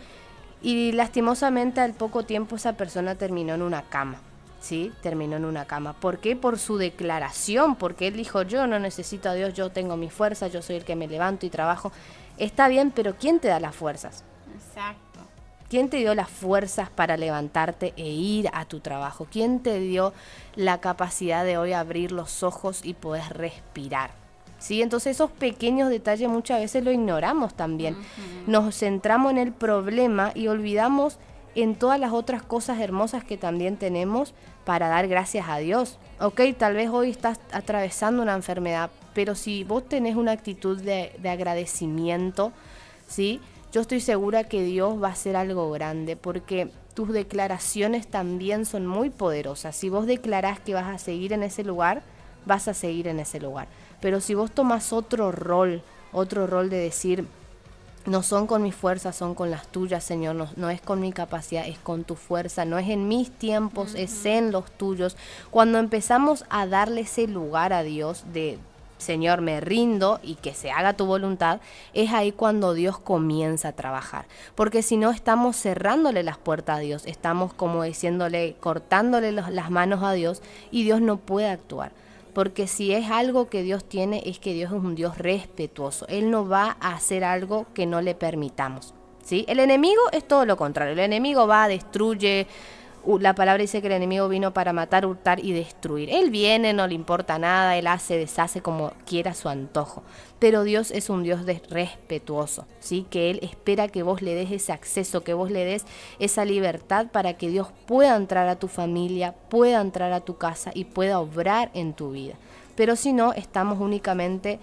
Y lastimosamente al poco tiempo esa persona terminó en una cama, ¿sí? Terminó en una cama. ¿Por qué? Por su declaración, porque él dijo, yo no necesito a Dios, yo tengo mi fuerza, yo soy el que me levanto y trabajo. Está bien, pero ¿quién te da las fuerzas? Exacto. ¿Quién te dio las fuerzas para levantarte e ir a tu trabajo? ¿Quién te dio la capacidad de hoy abrir los ojos y poder respirar? ¿Sí? Entonces esos pequeños detalles muchas veces lo ignoramos también. Nos centramos en el problema y olvidamos en todas las otras cosas hermosas que también tenemos para dar gracias a Dios. Ok, tal vez hoy estás atravesando una enfermedad, pero si vos tenés una actitud de agradecimiento, ¿sí? Yo estoy segura que Dios va a hacer algo grande, porque tus declaraciones también son muy poderosas. Si vos declarás que vas a seguir en ese lugar, vas a seguir en ese lugar. Pero si vos tomás otro rol de decir, no son con mis fuerzas, son con las tuyas, Señor, no es con mi capacidad, es con tu fuerza, no es en mis tiempos, es en los tuyos. Cuando empezamos a darle ese lugar a Dios de, Señor, me rindo y que se haga tu voluntad, es ahí cuando Dios comienza a trabajar. Porque si no, estamos cerrándole las puertas a Dios, estamos como diciéndole, cortándole las manos a Dios y Dios no puede actuar. Porque si es algo que Dios tiene, es que Dios es un Dios respetuoso. Él no va a hacer algo que no le permitamos, ¿sí? El enemigo es todo lo contrario. El enemigo va, destruye, La palabra dice que el enemigo vino para matar, hurtar y destruir. Él viene, no le importa nada, él hace, deshace como quiera a su antojo. Pero Dios es un Dios respetuoso, ¿sí? Que Él espera que vos le des ese acceso, que vos le des esa libertad para que Dios pueda entrar a tu familia, pueda entrar a tu casa y pueda obrar en tu vida. Pero si no, estamos únicamente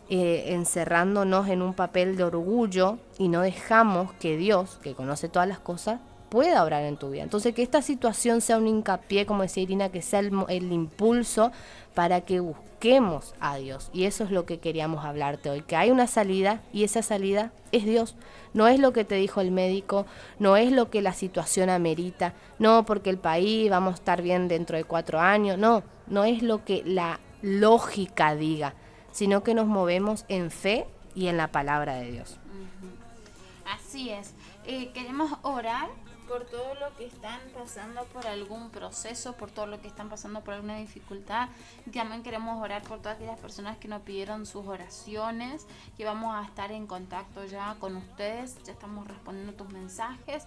encerrándonos en un papel de orgullo y no dejamos que Dios, que conoce todas las cosas, pueda obrar en tu vida. Entonces, que esta situación sea un hincapié, como decía Irina, que sea el impulso para que busquemos a Dios. Y eso es lo que queríamos hablarte hoy, que hay una salida y esa salida es Dios. No es lo que te dijo el médico, no es lo que la situación amerita, no porque el país vamos a estar bien dentro de 4 años, no es lo que la lógica diga, sino que nos movemos en fe y en la palabra de Dios. Así es. Queremos orar por todo lo que están pasando por algún proceso, por todo lo que están pasando por alguna dificultad. También queremos orar por todas aquellas personas que nos pidieron sus oraciones, que vamos a estar en contacto ya con ustedes, ya estamos respondiendo tus mensajes.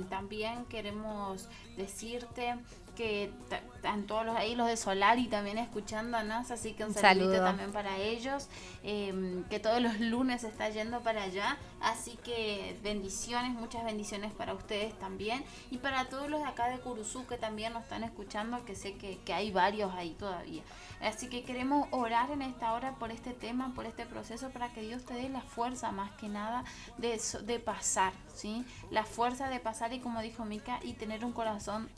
También queremos decirte que están todos los de Solari también escuchándonos, así que un saludito también para ellos, que todos los lunes se está yendo para allá, así que bendiciones, muchas bendiciones para ustedes también, y para todos los de acá de Curuzú que también nos están escuchando, que sé que hay varios ahí todavía. Así que queremos orar en esta hora por este tema, por este proceso, para que Dios te dé la fuerza más que nada de pasar, ¿sí? La fuerza de pasar, y como dijo Mica, y tener un corazón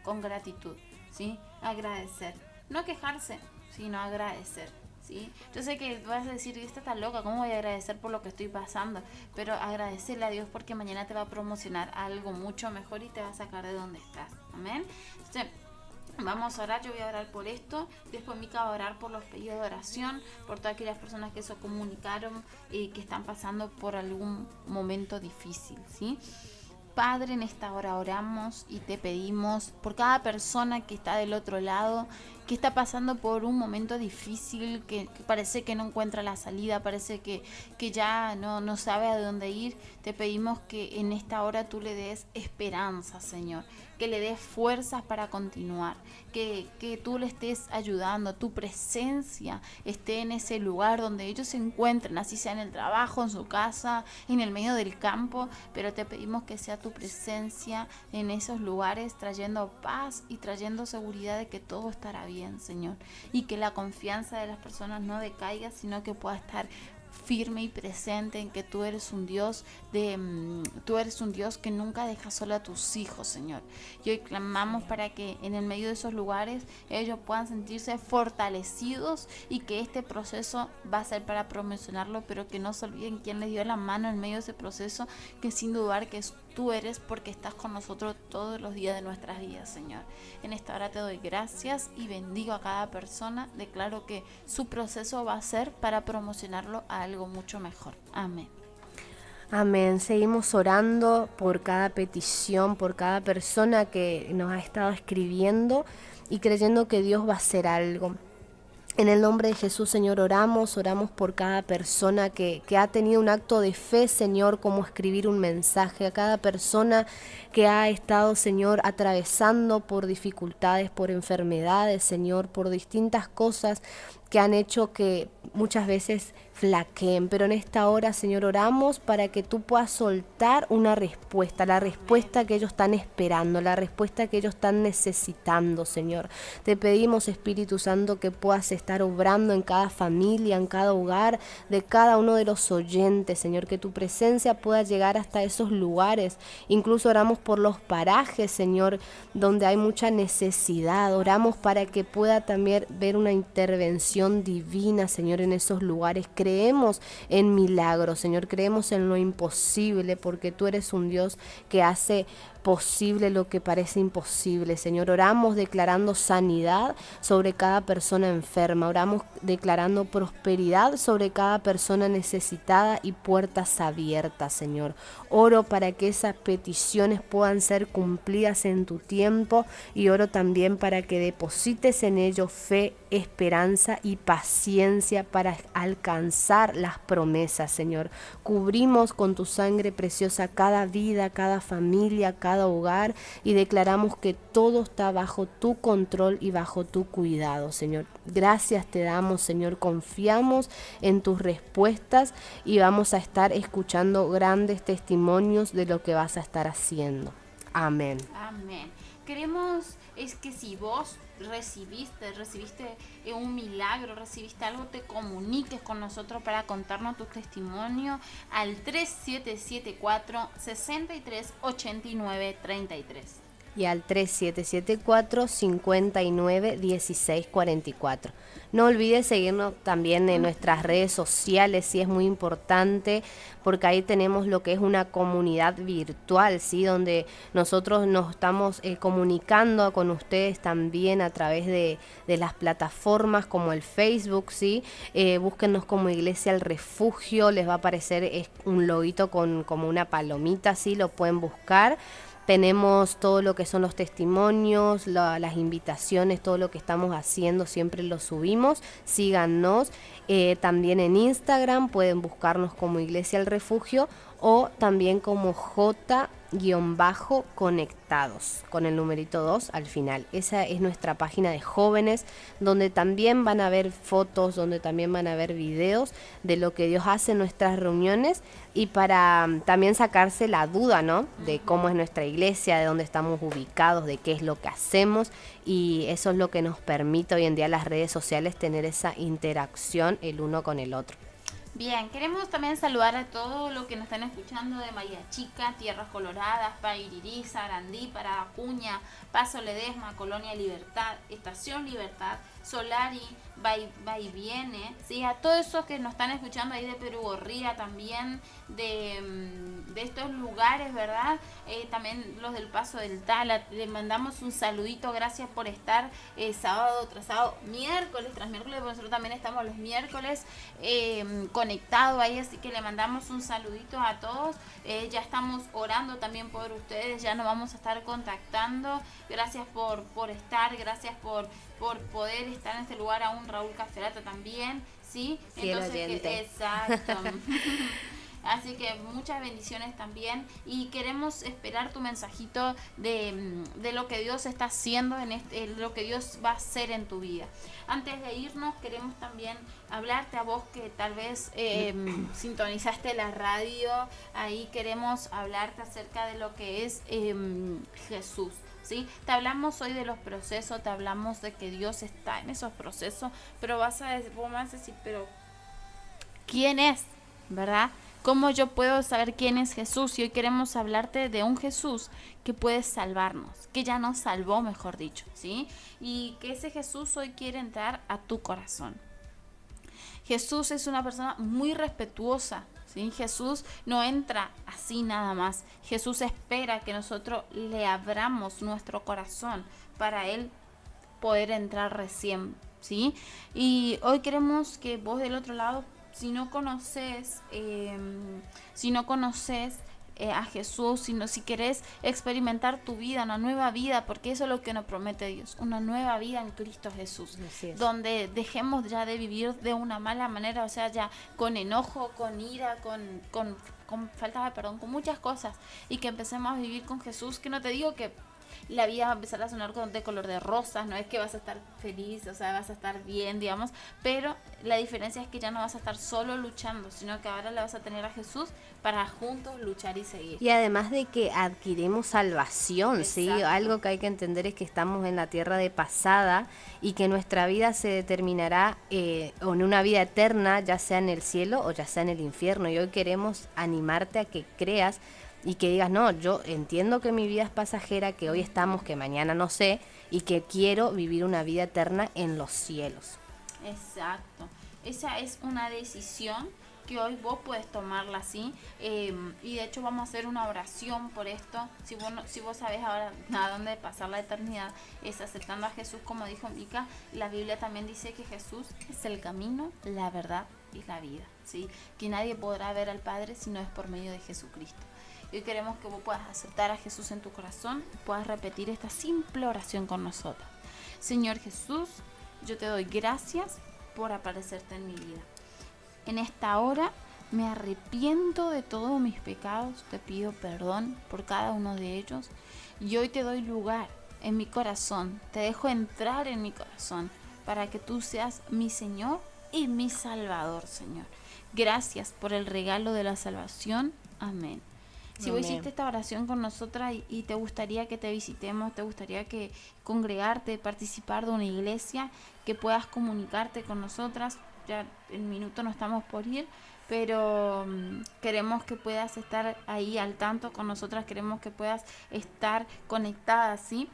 con gratitud, ¿sí? Agradecer, no quejarse, sino agradecer, ¿sí? Yo sé que vas a decir, esta está loca, ¿cómo voy a agradecer por lo que estoy pasando? Pero agradecerle a Dios porque mañana te va a promocionar a algo mucho mejor y te va a sacar de donde estás, amén. Entonces, vamos a orar, yo voy a orar por esto, después Mica va a orar por los pedidos de oración, por todas aquellas personas que se comunicaron y que están pasando por algún momento difícil, ¿sí? Padre, en esta hora oramos y te pedimos por cada persona que está del otro lado, que está pasando por un momento difícil, que parece que no encuentra la salida, parece que ya no sabe a dónde ir. Te pedimos que en esta hora tú le des esperanza, Señor, que le des fuerzas para continuar, que tú le estés ayudando, tu presencia esté en ese lugar donde ellos se encuentren, así sea en el trabajo, en su casa, en el medio del campo, pero te pedimos que sea tu presencia en esos lugares, trayendo paz y trayendo seguridad de que todo estará bien, Señor, y que la confianza de las personas no decaiga, sino que pueda estar firme y presente en que tú eres un Dios que nunca deja sola a tus hijos, Señor. Y hoy clamamos para que en el medio de esos lugares ellos puedan sentirse fortalecidos y que este proceso va a ser para promocionarlo, pero que no se olviden quién les dio la mano en medio de ese proceso, que sin dudar que tú eres, porque estás con nosotros todos los días de nuestras vidas, Señor. En esta hora te doy gracias y bendigo a cada persona. Declaro que su proceso va a ser para promocionarlo a algo mucho mejor. Amén. Amén. Seguimos orando por cada petición, por cada persona que nos ha estado escribiendo y creyendo que Dios va a hacer algo. En el nombre de Jesús, Señor, oramos por cada persona que ha tenido un acto de fe, Señor, como escribir un mensaje, a cada persona que ha estado, Señor, atravesando por dificultades, por enfermedades, Señor, por distintas cosas que han hecho que muchas veces flaqueen, pero en esta hora, Señor, oramos para que tú puedas soltar una respuesta, la respuesta que ellos están esperando, la respuesta que ellos están necesitando, Señor. Te pedimos, Espíritu Santo, que puedas estar obrando en cada familia, en cada hogar, de cada uno de los oyentes, Señor, que tu presencia pueda llegar hasta esos lugares. Incluso oramos por los parajes, Señor, donde hay mucha necesidad. Oramos para que pueda también ver una intervención divina, Señor, en esos lugares. Creemos en milagros, Señor, creemos en lo imposible, porque tú eres un Dios que hace posible lo que parece imposible, Señor. Oramos declarando sanidad sobre cada persona enferma, oramos declarando prosperidad sobre cada persona necesitada y puertas abiertas, Señor. Oro para que esas peticiones puedan ser cumplidas en tu tiempo, y oro también para que deposites en ellos fe, esperanza y paciencia para alcanzar las promesas, Señor. Cubrimos con tu sangre preciosa cada vida, cada familia, cada cada hogar y declaramos que todo está bajo tu control y bajo tu cuidado, Señor. Gracias te damos, Señor, confiamos en tus respuestas y vamos a estar escuchando grandes testimonios de lo que vas a estar haciendo. Amén. Amén. Queremos es que si vos recibiste un milagro, recibiste algo, te comuniques con nosotros para contarnos tu testimonio al 3774-6389-33. Y al 3774-591644. No olvides seguirnos también en nuestras redes sociales, sí, es muy importante, porque ahí tenemos lo que es una comunidad virtual, sí, donde nosotros nos estamos comunicando con ustedes también a través de las plataformas como el Facebook, sí. Búsquennos como Iglesia El Refugio, les va a aparecer un loguito con como una palomita, sí, lo pueden buscar. Tenemos todo lo que son los testimonios, las invitaciones, todo lo que estamos haciendo, siempre lo subimos. Síganos. También en Instagram pueden buscarnos como Iglesia El Refugio o también como J-conectados, con el numerito 2 al final. Esa es nuestra página de jóvenes, donde también van a ver fotos, donde también van a ver videos de lo que Dios hace en nuestras reuniones y para también sacarse la duda, ¿no? De cómo es nuestra iglesia, de dónde estamos ubicados, de qué es lo que hacemos, y eso es lo que nos permite hoy en día las redes sociales tener esa interacción el uno con el otro. Bien, queremos también saludar a todos los que nos están escuchando de Bahía Chica, Tierras Coloradas, Pairirí, Sarandí, Parada Acuña, Paso Ledesma, Colonia Libertad, Estación Libertad, Solari, va y viene, ¿sí? A todos esos que nos están escuchando ahí de Perú Gorría también, de estos lugares, ¿verdad? También los del Paso del Tala, le mandamos un saludito, gracias por estar sábado tras sábado, miércoles tras miércoles, porque nosotros también estamos los miércoles conectados ahí, así que le mandamos un saludito a todos. Ya estamos orando también por ustedes, ya nos vamos a estar contactando. Gracias por estar, gracias por poder estar en este lugar, aún Raúl Caferata también, ¿sí? Entonces, exacto. Así que muchas bendiciones también, y queremos esperar tu mensajito de lo que Dios está haciendo lo que Dios va a hacer en tu vida. Antes de irnos, queremos también hablarte a vos que tal vez sintonizaste la radio. Ahí queremos hablarte acerca de lo que es Jesús, ¿sí? Te hablamos hoy de los procesos, te hablamos de que Dios está en esos procesos, pero vos vas a decir, pero ¿quién es? ¿Verdad? ¿Cómo yo puedo saber quién es Jesús? Y hoy queremos hablarte de un Jesús que puede salvarnos, que ya nos salvó, mejor dicho, ¿sí? Y que ese Jesús hoy quiere entrar a tu corazón. Jesús es una persona muy respetuosa, ¿sí? Jesús no entra así nada más. Jesús espera que nosotros le abramos nuestro corazón para Él poder entrar recién, ¿sí? Y hoy queremos que vos del otro lado, si no conoces a Jesús, si querés experimentar tu vida, una nueva vida, porque eso es lo que nos promete Dios, una nueva vida en Cristo Jesús, donde dejemos ya de vivir de una mala manera, o sea, ya con enojo, con ira, con falta de perdón, con muchas cosas, y que empecemos a vivir con Jesús, que no te digo que la vida va a empezar a sonar de color de rosas, no es que vas a estar feliz, o sea, vas a estar bien, digamos, pero la diferencia es que ya no vas a estar solo luchando, sino que ahora le vas a tener a Jesús para juntos luchar y seguir. Y además de que adquirimos salvación, ¿sí? Algo que hay que entender es que estamos en la tierra de pasada y que nuestra vida se determinará en una vida eterna, ya sea en el cielo o ya sea en el infierno. Y hoy queremos animarte a que creas y que digas, no, yo entiendo que mi vida es pasajera, que hoy estamos, que mañana no sé, y que quiero vivir una vida eterna en los cielos. Exacto. Esa es una decisión que hoy vos puedes tomarla así, y de hecho vamos a hacer una oración por esto. Si vos sabés ahora a dónde pasar la eternidad, es aceptando a Jesús, como dijo Mica. La Biblia también dice que Jesús es el camino, la verdad y la vida, ¿sí? Que nadie podrá ver al Padre si no es por medio de Jesucristo. Hoy queremos que vos puedas aceptar a Jesús en tu corazón y puedas repetir esta simple oración con nosotros. Señor Jesús, yo te doy gracias por aparecerte en mi vida. En esta hora me arrepiento de todos mis pecados, te pido perdón por cada uno de ellos y hoy te doy lugar en mi corazón, te dejo entrar en mi corazón para que tú seas mi Señor y mi Salvador, Señor. Gracias por el regalo de la salvación. Amén. Si vos hiciste esta oración con nosotras y te gustaría que te visitemos, te gustaría que congregarte, participar de una iglesia, que puedas comunicarte con nosotras, ya en minuto no estamos por ir, pero queremos que puedas estar ahí al tanto con nosotras, queremos que puedas estar conectada, ¿sí?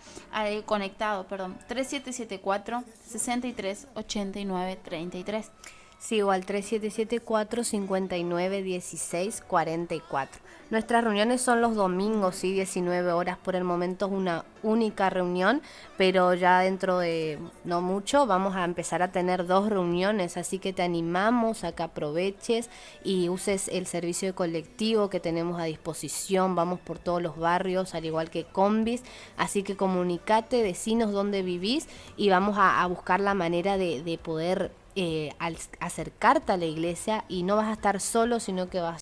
Conectado, 3774-6389-33. Sí, o al 3774-591644. Nuestras reuniones son los domingos, sí, 19 horas. Por el momento es una única reunión, pero ya dentro de no mucho vamos a empezar a tener 2 reuniones, así que te animamos a que aproveches y uses el servicio de colectivo que tenemos a disposición. Vamos por todos los barrios, al igual que combis, así que comunicate, decinos dónde vivís y vamos a buscar la manera de poder al acercarte a la iglesia, y no vas a estar solo, sino que vas